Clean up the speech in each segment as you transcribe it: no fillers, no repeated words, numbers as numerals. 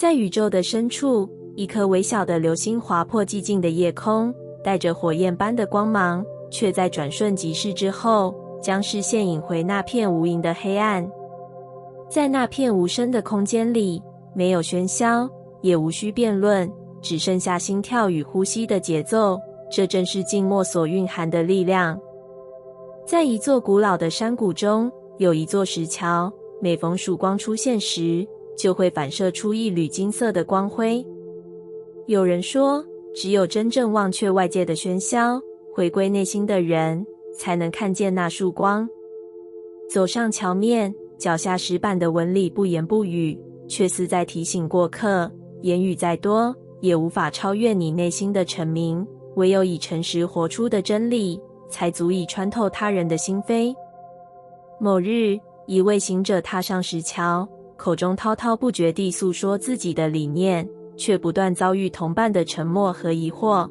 在宇宙的深处，一颗微小的流星划破寂静的夜空，带着火焰般的光芒，却在转瞬即逝之后，将视线引回那片无垠的黑暗。在那片无声的空间里，没有喧嚣，也无需辩论，只剩下心跳与呼吸的节奏，这正是静默所蕴含的力量。在一座古老的山谷中，有一座石桥，每逢曙光出现时，就会反射出一缕金色的光辉。有人说，只有真正忘却外界的喧嚣，回归内心的人，才能看见那束光。走上桥面，脚下石板的纹理不言不语，却似在提醒过客，言语再多，也无法超越你内心的澄明，唯有以诚实活出的真理，才足以穿透他人的心扉。某日，一位行者踏上石桥，口中滔滔不绝地诉说自己的理念，却不断遭遇同伴的沉默和疑惑。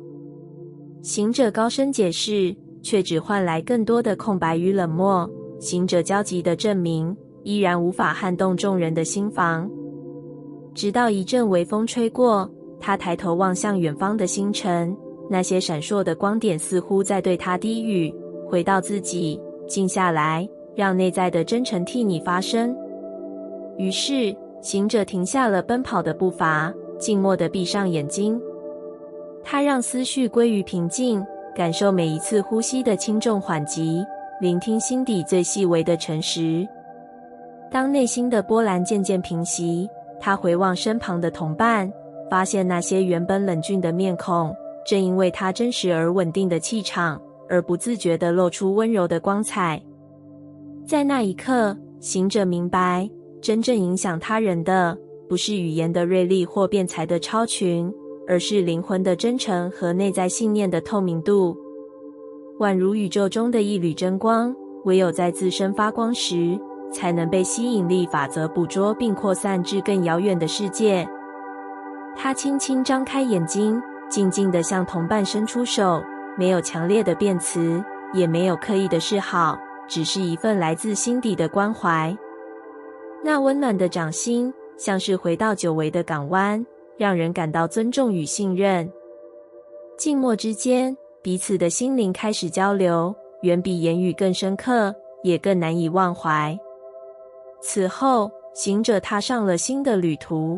行者高声解释，却只换来更多的空白与冷漠。行者焦急地证明，依然无法撼动众人的心房。直到一阵微风吹过，他抬头望向远方的星辰，那些闪烁的光点似乎在对他低语：回到自己，静下来，让内在的真诚替你发声。于是，行者停下了奔跑的步伐，静默地闭上眼睛。他让思绪归于平静，感受每一次呼吸的轻重缓急，聆听心底最细微的诚实。当内心的波澜渐渐平息，他回望身旁的同伴，发现那些原本冷峻的面孔，正因为他真实而稳定的气场，而不自觉地露出温柔的光彩。在那一刻，行者明白，真正影响他人的，不是语言的锐利或辩才的超群，而是灵魂的真诚和内在信念的透明度。宛如宇宙中的一缕真光，唯有在自身发光时，才能被吸引力法则捕捉并扩散至更遥远的世界。他轻轻张开眼睛，静静地向同伴伸出手，没有强烈的辩词，也没有刻意的示好，只是一份来自心底的关怀。那温暖的掌心，像是回到久违的港湾，让人感到尊重与信任。静默之间，彼此的心灵开始交流，远比言语更深刻，也更难以忘怀。此后，行者踏上了新的旅途。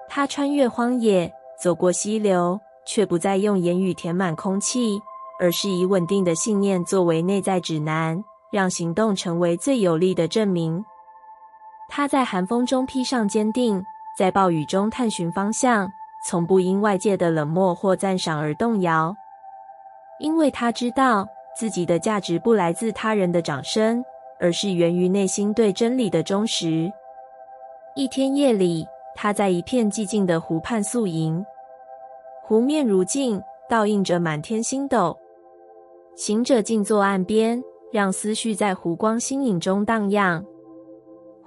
他穿越荒野，走过溪流，却不再用言语填满空气，而是以稳定的信念作为内在指南，让行动成为最有力的证明。他在寒风中披上坚定，在暴雨中探寻方向，从不因外界的冷漠或赞赏而动摇。因为他知道，自己的价值不来自他人的掌声，而是源于内心对真理的忠实。一天夜里，他在一片寂静的湖畔宿营，湖面如镜，倒映着满天星斗。行者静坐岸边，让思绪在湖光星影中荡漾。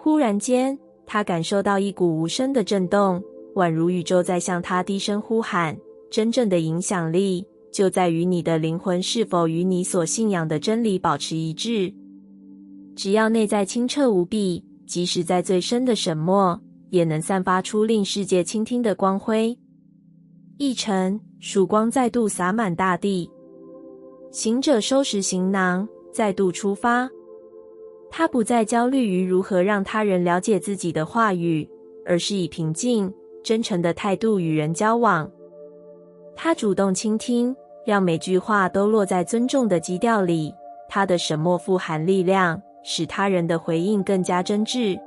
忽然间，他感受到一股无声的震动，宛如宇宙在向他低声呼喊。真正的影响力，就在于你的灵魂是否与你所信仰的真理保持一致。只要内在清澈无比，即使在最深的沈默，也能散发出令世界倾听的光辉。一晨，曙光再度洒满大地。行者收拾行囊，再度出发。他不再焦虑于如何让他人了解自己的话语，而是以平静、真诚的态度与人交往。他主动倾听，让每句话都落在尊重的基调里。他的沈默富含力量，使他人的回应更加真挚。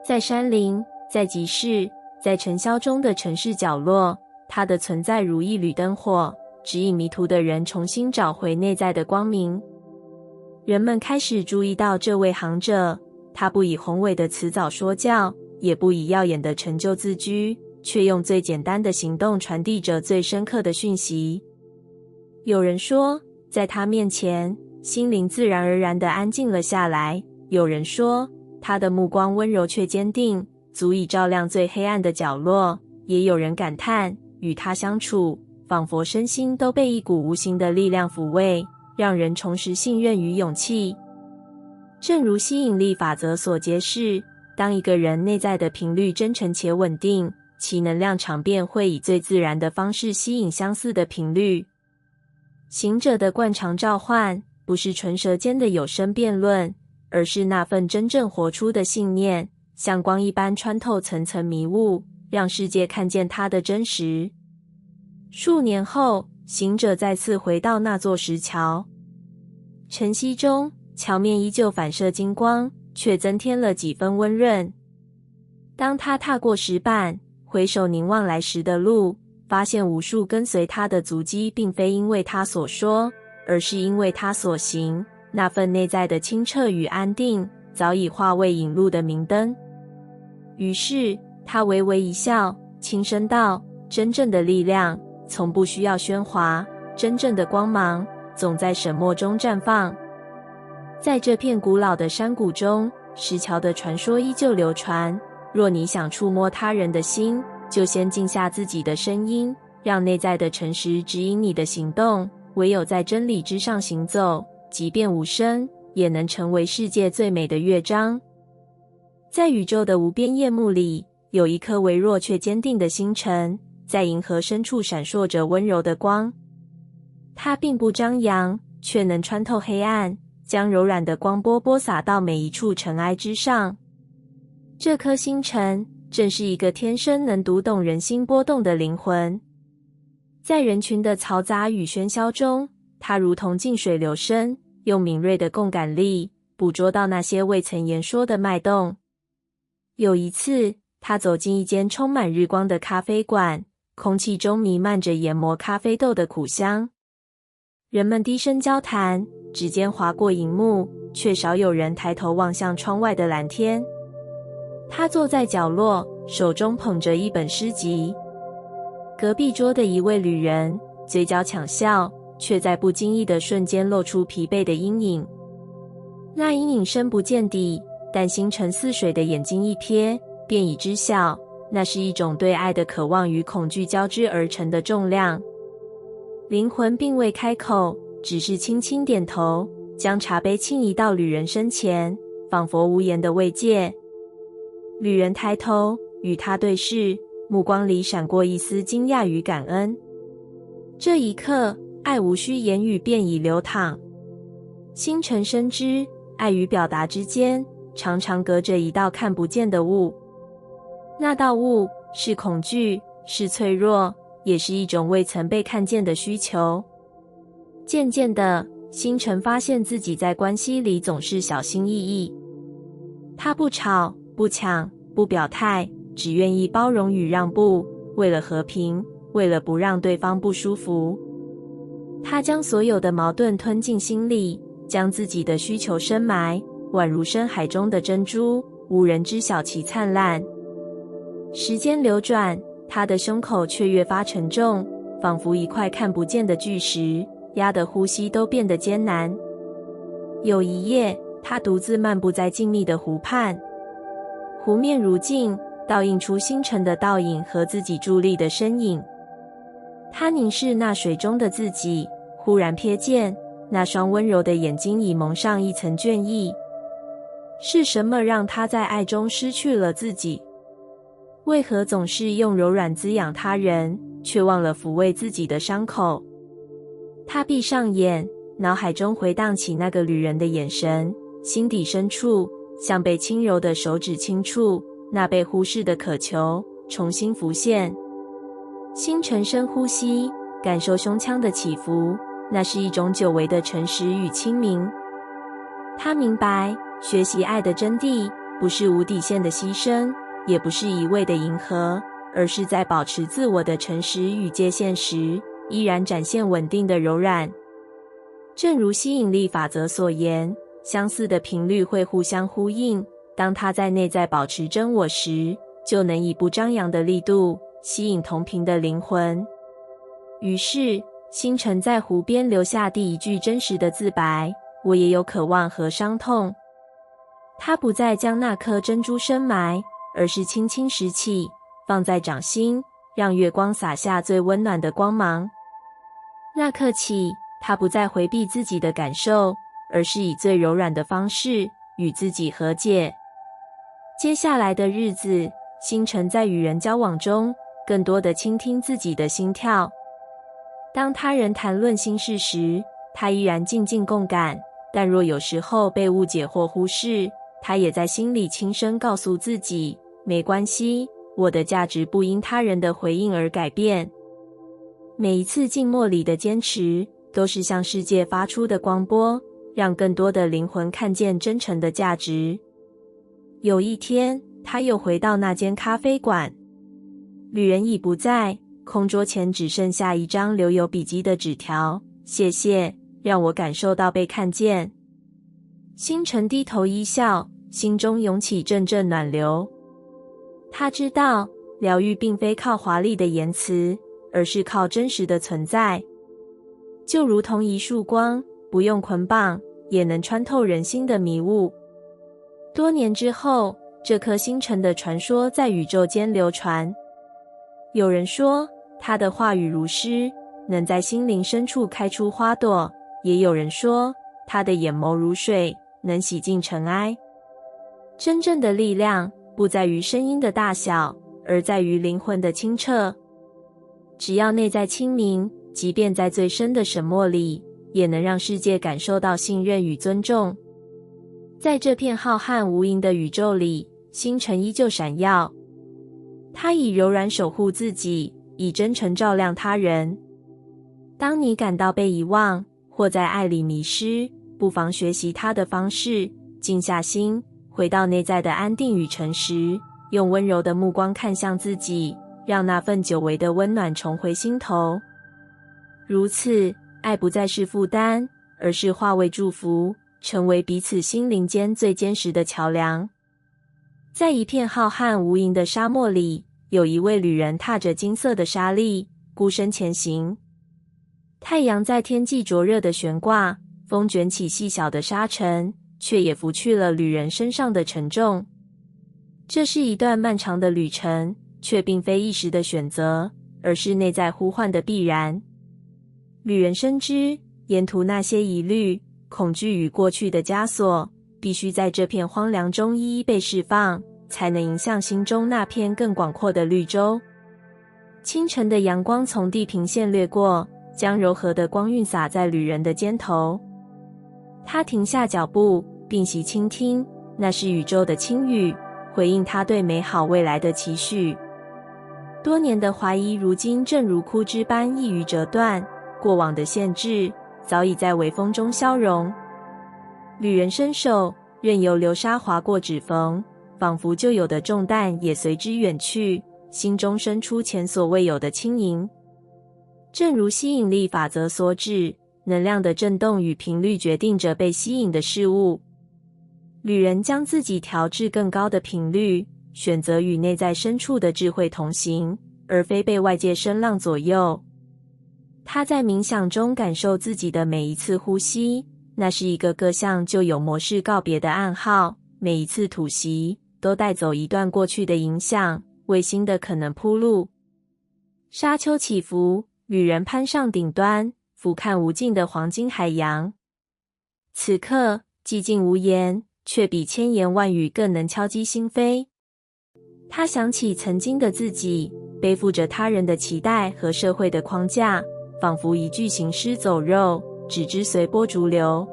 在山林，在集市，在尘嚣中的城市角落，他的存在如一缕灯火，指引迷途的人重新找回内在的光明。人们开始注意到这位行者，他不以宏伟的辞藻说教，也不以耀眼的成就自居，却用最简单的行动传递着最深刻的讯息。有人说，在他面前，心灵自然而然地安静了下来。有人说，他的目光温柔却坚定，足以照亮最黑暗的角落。也有人感叹，与他相处，仿佛身心都被一股无形的力量抚慰，让人重拾信任与勇气。正如吸引力法则所揭示，当一个人内在的频率真诚且稳定，其能量场便会以最自然的方式吸引相似的频率。行者的惯常召唤，不是唇舌间的有声辩论，而是那份真正活出的信念，像光一般穿透层层迷雾，让世界看见它的真实。数年后，行者再次回到那座石桥，晨曦中，桥面依旧反射金光，却增添了几分温润。当他踏过石板，回首凝望来时的路，发现无数跟随他的足迹并非因为他所说，而是因为他所行。那份内在的清澈与安定，早已化为引路的明灯。于是他微微一笑，轻声道：真正的力量从不需要喧哗，真正的光芒总在沈默中绽放。在这片古老的山谷中，石桥的传说依旧流传。若你想触摸他人的心，就先静下自己的声音，让内在的诚实指引你的行动。唯有在真理之上行走，即便无声，也能成为世界最美的乐章。在宇宙的无边夜幕里，有一颗微弱却坚定的星辰，在银河深处闪烁着温柔的光。它并不张扬，却能穿透黑暗，将柔软的光波洒到每一处尘埃之上。这颗星辰正是一个天生能读懂人心波动的灵魂。在人群的嘈杂与喧嚣中，它如同静水流深，用敏锐的共感力捕捉到那些未曾言说的脉动。有一次，他走进一间充满日光的咖啡馆，空气中弥漫着研磨咖啡豆的苦香。人们低声交谈，指尖划过荧幕，却少有人抬头望向窗外的蓝天。他坐在角落，手中捧着一本诗集。隔壁桌的一位旅人嘴角抢笑，却在不经意的瞬间露出疲惫的阴影。那阴影深不见底，但星辰似水的眼睛一瞥，便已知晓，那是一种对爱的渴望与恐惧交织而成的重量。灵魂并未开口，只是轻轻点头，将茶杯轻移到旅人身前，仿佛无言的慰藉。旅人抬头与他对视，目光里闪过一丝惊讶与感恩。这一刻，爱无需言语便已流淌。星辰深知，爱与表达之间常常隔着一道看不见的雾。那道雾是恐惧，是脆弱，也是一种未曾被看见的需求。渐渐的，星辰发现自己在关系里总是小心翼翼。他不吵，不抢，不表态，只愿意包容与让步，为了和平，为了不让对方不舒服。他将所有的矛盾吞进心里，将自己的需求深埋，宛如深海中的珍珠，无人知晓其灿烂。时间流转，他的胸口却越发沉重，仿佛一块看不见的巨石，压得呼吸都变得艰难。有一夜，他独自漫步在静谧的湖畔，湖面如镜，倒映出星辰的倒影和自己伫立的身影。他凝视那水中的自己，忽然瞥见那双温柔的眼睛已蒙上一层倦意。是什么让他在爱中失去了自己？为何总是用柔软滋养他人，却忘了抚慰自己的伤口？他闭上眼，脑海中回荡起那个旅人的眼神，心底深处像被轻柔的手指轻触，那被忽视的渴求重新浮现。星辰深呼吸，感受胸腔的起伏，那是一种久违的诚实与清明。他明白，学习爱的真谛，不是无底线的牺牲，也不是一味的迎合，而是在保持自我的诚实与界限时，依然展现稳定的柔软。正如吸引力法则所言，相似的频率会互相呼应，当他在内在保持真我时，就能以不张扬的力度吸引同频的灵魂。于是，星辰在湖边留下第一句真实的自白：我也有渴望和伤痛。他不再将那颗珍珠深埋，而是轻轻拾起，放在掌心，让月光洒下最温暖的光芒。那刻起，他不再回避自己的感受，而是以最柔软的方式与自己和解。接下来的日子，星辰在与人交往中，更多的倾听自己的心跳。当他人谈论心事时，他依然静静共感，但若有时候被误解或忽视，他也在心里轻声告诉自己，没关系，我的价值不因他人的回应而改变。每一次静默里的坚持，都是向世界发出的光波，让更多的灵魂看见真诚的价值。有一天，他又回到那间咖啡馆，旅人已不在，空桌前只剩下一张留有笔记的纸条，谢谢，让我感受到被看见。星辰低头一笑，心中涌起阵阵暖流。他知道，疗愈并非靠华丽的言辞，而是靠真实的存在。就如同一束光，不用捆绑，也能穿透人心的迷雾。多年之后，这颗星辰的传说在宇宙间流传。有人说，他的话语如诗，能在心灵深处开出花朵；也有人说，他的眼眸如水，能洗净尘埃。真正的力量，不在于声音的大小，而在于灵魂的清澈。只要内在清明，即便在最深的沈默里，也能让世界感受到信任与尊重。在这片浩瀚无垠的宇宙里，星辰依旧闪耀。它以柔软守护自己，以真诚照亮他人。当你感到被遗忘，或在爱里迷失，不妨学习它的方式，静下心，回到内在的安定与诚实，用温柔的目光看向自己，让那份久违的温暖重回心头。如此，爱不再是负担，而是化为祝福，成为彼此心灵间最坚实的桥梁。在一片浩瀚无垠的沙漠里，有一位旅人踏着金色的沙砾，孤身前行。太阳在天际灼热的悬挂，风卷起细小的沙尘，却也拂去了旅人身上的沉重。这是一段漫长的旅程，却并非一时的选择，而是内在呼唤的必然。旅人深知，沿途那些疑虑、恐惧与过去的枷锁，必须在这片荒凉中一一被释放，才能迎向心中那片更广阔的绿洲。清晨的阳光从地平线掠过，将柔和的光晕洒在旅人的肩头。他停下脚步，屏息倾听，那是宇宙的轻语，回应他对美好未来的期许。多年的怀疑，如今正如枯枝般一语折断，过往的限制早已在微风中消融。旅人伸手，任由流沙划过指缝，仿佛旧有的重担也随之远去，心中生出前所未有的轻盈。正如吸引力法则所指，能量的振动与频率决定着被吸引的事物。旅人将自己调至更高的频率，选择与内在深处的智慧同行，而非被外界声浪左右。他在冥想中感受自己的每一次呼吸，那是一个各项旧有模式告别的暗号，每一次吐息都带走一段过去的影响，为新的可能铺路。沙丘起伏，旅人攀上顶端，俯瞰无尽的黄金海洋。此刻寂静无言，却比千言万语更能敲击心扉。他想起曾经的自己，背负着他人的期待和社会的框架，仿佛一具行尸走肉，只知随波逐流。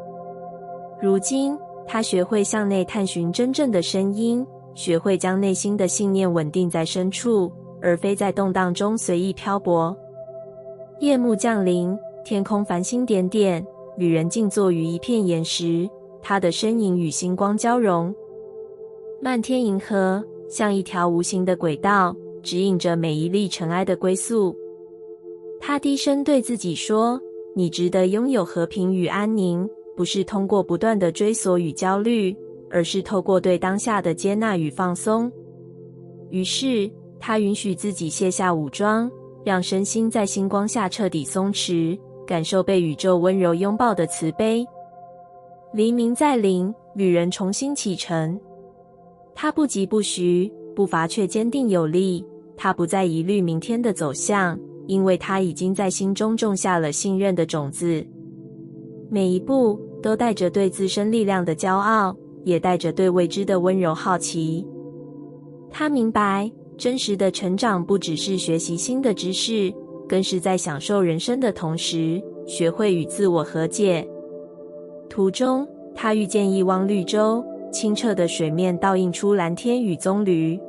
如今，他学会向内探寻真正的声音，学会将内心的信念稳定在深处，而非在动荡中随意漂泊。夜幕降临，天空繁星点点，旅人静坐于一片岩石，他的身影与星光交融。漫天银河像一条无形的轨道，指引着每一粒尘埃的归宿。他低声对自己说，你值得拥有和平与安宁，不是通过不断的追索与焦虑，而是透过对当下的接纳与放松。于是，他允许自己卸下武装，让身心在星光下彻底松弛，感受被宇宙温柔拥抱的慈悲。黎明再临，旅人重新启程。他不疾不徐，步伐却坚定有力。他不再疑虑明天的走向，因为他已经在心中种下了信任的种子。每一步都带着对自身力量的骄傲，也带着对未知的温柔好奇。他明白，真实的成长不只是学习新的知识，更是在享受人生的同时，学会与自我和解。途中，他遇见一汪绿洲，清澈的水面倒映出蓝天与棕榈。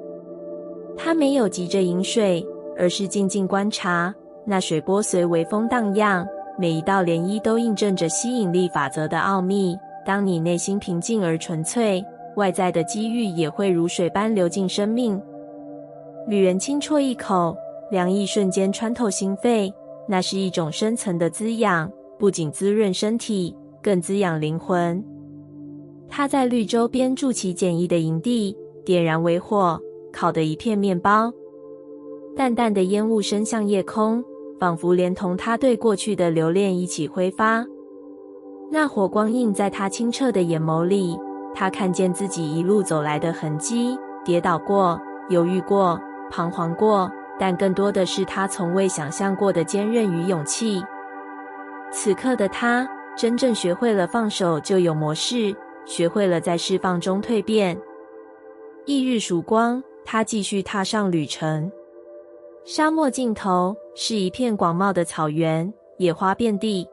他没有急着饮水，而是静静观察，那水波随微风荡漾，每一道涟漪都印证着吸引力法则的奥秘。当你内心平静而纯粹，外在的机遇也会如水般流进生命。旅人轻啜一口，凉意瞬间穿透心肺，那是一种深层的滋养，不仅滋润身体，更滋养灵魂。他在绿洲边筑起简易的营地，点燃微火，烤得一片面包。淡淡的烟雾升向夜空，仿佛连同他对过去的留恋一起挥发。那火光映在他清澈的眼眸里，他看见自己一路走来的痕迹，跌倒过，犹豫过，彷徨过，但更多的是他从未想象过的坚韧与勇气。此刻的他，真正学会了放手就有模式，学会了在释放中蜕变。翌日曙光，他继续踏上旅程。沙漠尽头是一片广袤的草原，野花遍地。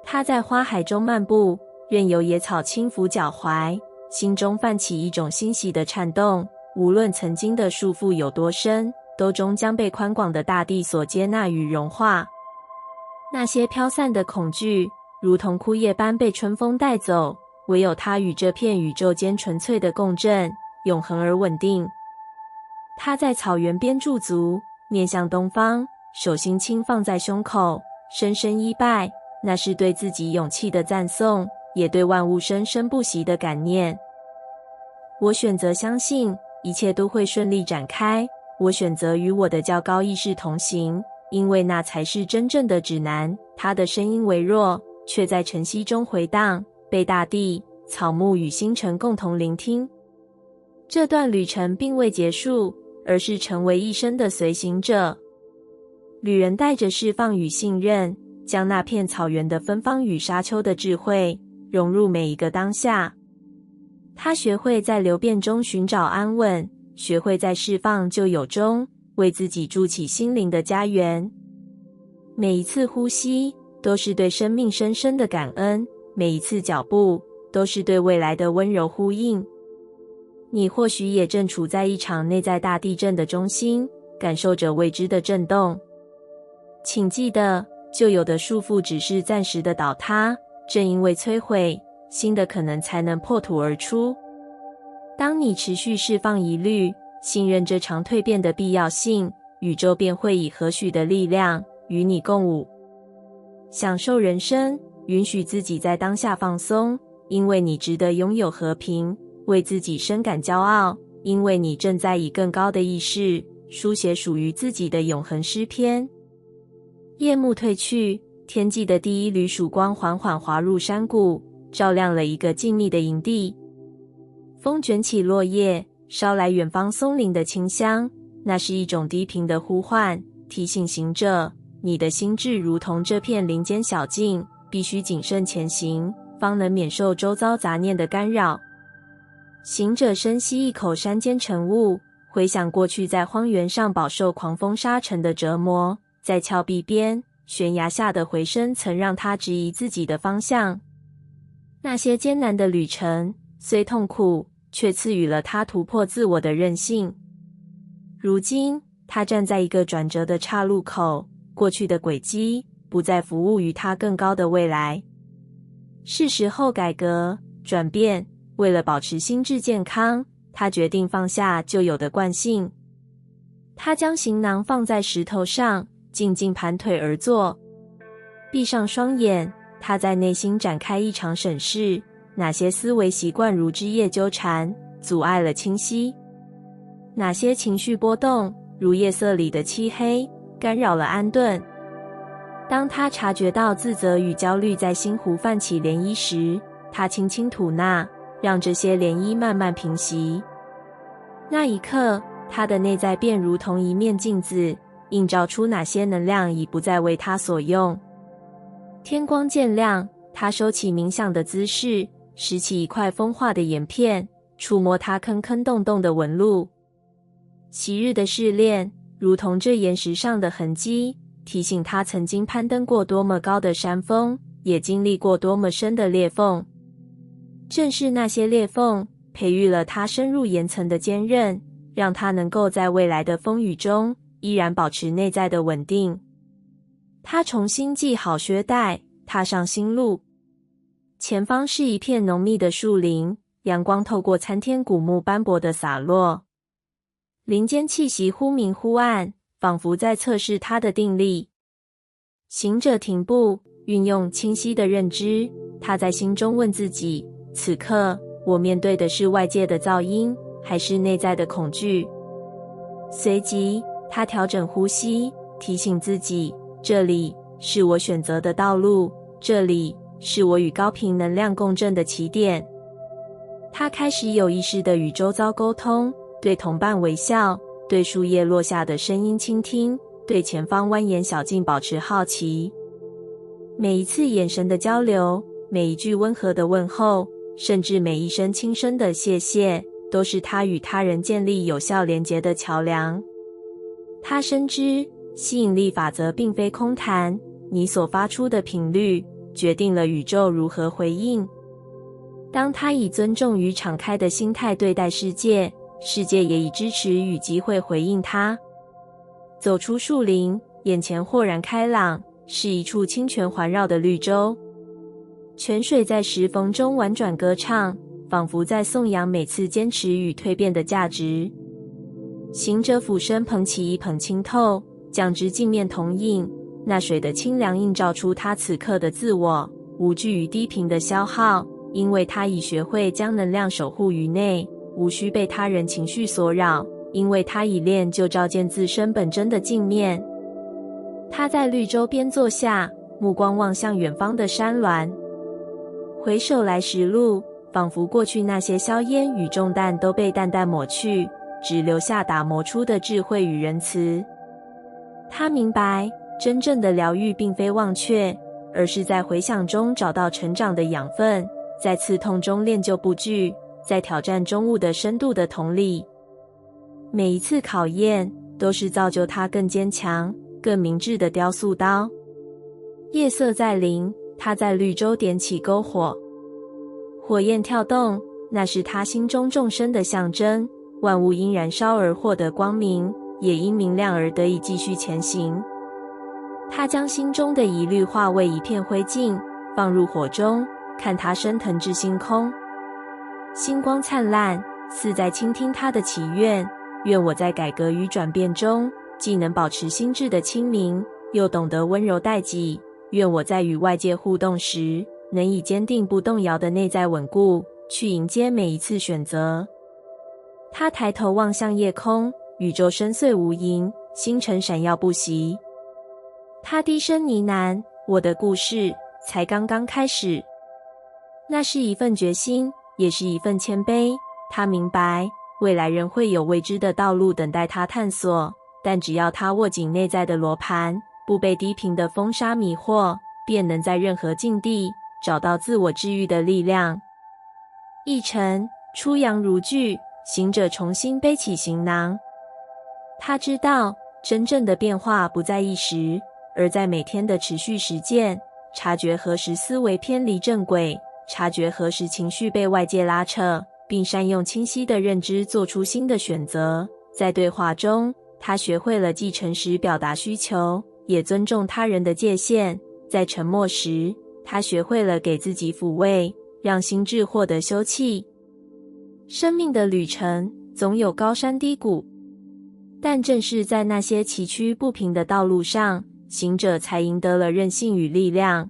他在花海中漫步，任由野草轻拂脚踝，心中泛起一种欣喜的颤动。无论曾经的束缚有多深，都终将被宽广的大地所接纳与融化。那些飘散的恐惧，如同枯叶般被春风带走，唯有他与这片宇宙间纯粹的共振，永恒而稳定。他在草原边驻足，面向东方，手心轻放在胸口，深深依拜。那是对自己勇气的赞颂，也对万物生生不息的感念。我选择相信一切都会顺利展开，我选择与我的较高意识同行，因为那才是真正的指南。他的声音微弱，却在晨曦中回荡，被大地、草木与星辰共同聆听。这段旅程并未结束，而是成为一生的随行者。旅人带着释放与信任，将那片草原的芬芳与沙丘的智慧融入每一个当下。他学会在流变中寻找安稳，学会在释放就有中为自己筑起心灵的家园。每一次呼吸都是对生命深深的感恩，每一次脚步都是对未来的温柔呼应。你或许也正处在一场内在大地震的中心，感受着未知的震动。请记得，旧有的束缚只是暂时的倒塌，正因为摧毁，新的可能才能破土而出。当你持续释放疑虑，信任这场蜕变的必要性，宇宙便会以何许的力量与你共舞。享受人生，允许自己在当下放松，因为你值得拥有和平；为自己深感骄傲，因为你正在以更高的意识书写属于自己的永恒诗篇。夜幕褪去，天际的第一缕曙光缓缓滑入山谷，照亮了一个静谧的营地。风卷起落叶，捎来远方松林的清香，那是一种低频的呼唤，提醒行者，你的心智如同这片林间小径，必须谨慎前行，方能免受周遭杂念的干扰。行者深吸一口山间晨雾，回想过去在荒原上饱受狂风沙尘的折磨，在峭壁边、悬崖下的回声曾让他质疑自己的方向。那些艰难的旅程，虽痛苦，却赐予了他突破自我的韧性。如今，他站在一个转折的岔路口，过去的轨迹不再服务于他更高的未来。是时候改革、转变，为了保持心智健康，他决定放下旧有的惯性。他将行囊放在石头上，静静盘腿而坐，闭上双眼，他在内心展开一场审视，哪些思维习惯如枝叶纠缠，阻碍了清晰？哪些情绪波动，如夜色里的漆黑，干扰了安顿？当他察觉到自责与焦虑在心湖泛起涟漪时，他轻轻吐纳，让这些涟漪慢慢平息。那一刻，他的内在便如同一面镜子，映照出哪些能量已不再为他所用。天光渐亮，他收起冥想的姿势，拾起一块风化的岩片，触摸它坑坑洞洞的纹路。昔日的试炼，如同这岩石上的痕迹，提醒他曾经攀登过多么高的山峰，也经历过多么深的裂缝。正是那些裂缝，培育了他深入岩层的坚韧，让他能够在未来的风雨中依然保持内在的稳定。他重新系好靴带，踏上新路。前方是一片浓密的树林，阳光透过参天古木斑驳的洒落，林间气息忽明忽暗，仿佛在测试他的定力。行者停步，运用清晰的认知，他在心中问自己，此刻我面对的是外界的噪音，还是内在的恐惧？随即他调整呼吸，提醒自己，这里是我选择的道路，这里是我与高频能量共振的起点。他开始有意识地与周遭沟通，对同伴微笑，对树叶落下的声音倾听，对前方蜿蜒小径保持好奇。每一次眼神的交流，每一句温和的问候，甚至每一声轻声的谢谢，都是他与他人建立有效连结的桥梁。他深知吸引力法则并非空谈，你所发出的频率决定了宇宙如何回应。当他以尊重与敞开的心态对待世界，世界也以支持与机会回应他。走出树林，眼前豁然开朗，是一处清泉环绕的绿洲。泉水在石缝中婉转歌唱，仿佛在颂扬每次坚持与蜕变的价值。行者俯身捧起一捧清透，将之镜面投影，那水的清凉映照出他此刻的自我，无惧于低频的消耗，因为他已学会将能量守护于内，无需被他人情绪所扰，因为他已练就照见自身本真的镜面。他在绿洲边坐下，目光望向远方的山峦，回首来时路，仿佛过去那些硝烟与重担都被淡淡抹去，只留下打磨出的智慧与仁慈。他明白，真正的疗愈并非忘却，而是在回响中找到成长的养分，在刺痛中练就不惧，在挑战中悟得深度的同理。每一次考验都是造就他更坚强、更明智的雕塑刀。夜色再临，他在绿洲点起篝火，火焰跳动，那是他心中众生的象征。万物因燃烧而获得光明，也因明亮而得以继续前行。他将心中的疑虑化为一片灰烬，放入火中，看它升腾至星空。星光灿烂，似在倾听他的祈愿。愿我在改革与转变中，既能保持心智的清明，又懂得温柔待己。愿我在与外界互动时，能以坚定不动摇的内在稳固，去迎接每一次选择。他抬头望向夜空，宇宙深邃无垠，星辰闪耀不息。他低声呢喃，我的故事才刚刚开始。那是一份决心，也是一份谦卑。他明白，未来仍会有未知的道路等待他探索，但只要他握紧内在的罗盘，不被低频的风沙迷惑，便能在任何境地找到自我治愈的力量。一晨，初阳如炬，行者重新背起行囊。他知道，真正的变化不在一时，而在每天的持续实践，察觉何时思维偏离正轨，察觉何时情绪被外界拉扯，并善用清晰的认知做出新的选择。在对话中，他学会了既诚实表达需求，也尊重他人的界限。在沉默时，他学会了给自己抚慰，让心智获得休憩。生命的旅程总有高山低谷，但正是在那些崎岖不平的道路上，行者才赢得了韧性与力量。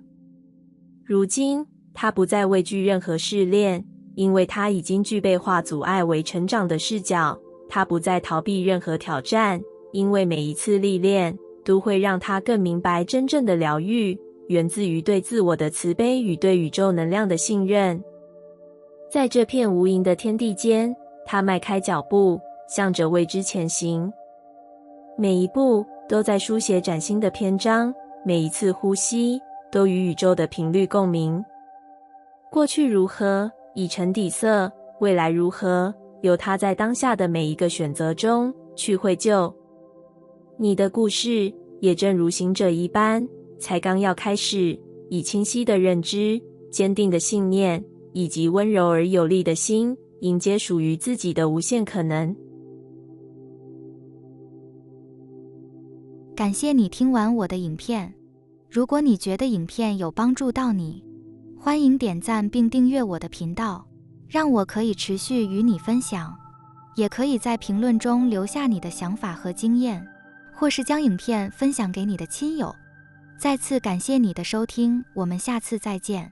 如今，他不再畏惧任何试炼，因为他已经具备化阻碍为成长的视角。他不再逃避任何挑战，因为每一次历练都会让他更明白，真正的疗愈源自于对自我的慈悲与对宇宙能量的信任。在这片无垠的天地间，他迈开脚步，向着未知前行。每一步都在书写崭新的篇章，每一次呼吸都与宇宙的频率共鸣。过去如何，已成底色；未来如何，由他在当下的每一个选择中去绘就。你的故事也正如行者一般，才刚要开始，以清晰的认知、坚定的信念以及温柔而有力的心，迎接属于自己的无限可能。感谢你听完我的影片。如果你觉得影片有帮助到你，欢迎点赞并订阅我的频道，让我可以持续与你分享。也可以在评论中留下你的想法和经验，或是将影片分享给你的亲友。再次感谢你的收听，我们下次再见。